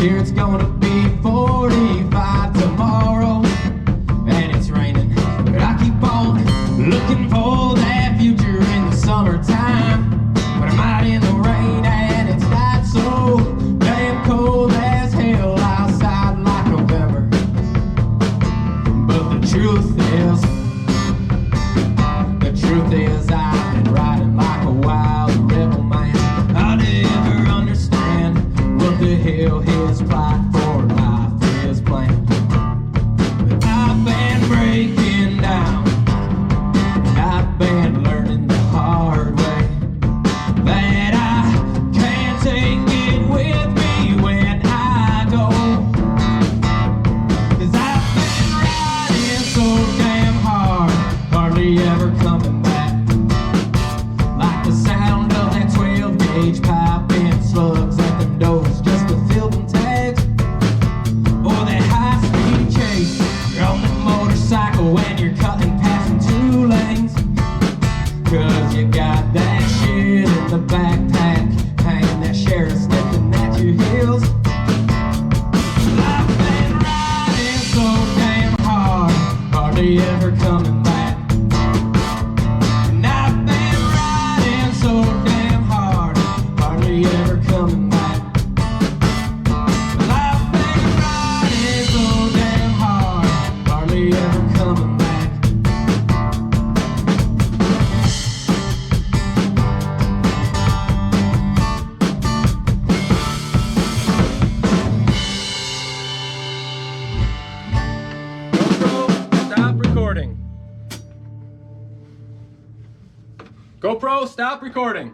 Here it's gonna be 45 tomorrow, and it's raining, but I keep on looking for that future in the summertime. But I'm out in the rain and it's not so damn cold as hell outside like November. But the truth is I've been riding like a wild rebel man. I never understand what the hell his platform life is planned. But I've been breaking down, and I've been learning the hard way that I can't take it with me when I go. 'Cause I've been riding so damn hard, hardly ever coming back. Like the sound of that 12-gauge pipe and slugs at the doors just to fill them tags, or that high-speed chase on the motorcycle when you're cutting past in 2 lanes. 'Cause you got that shit in the backpack, hanging that sheriff sniffing at your heels. I've been riding so damn hard, hardly ever coming back. And I've been riding so damn hard, hardly ever coming back. Well, I've been riding so damn hard, hardly ever coming back. GoPro, stop recording.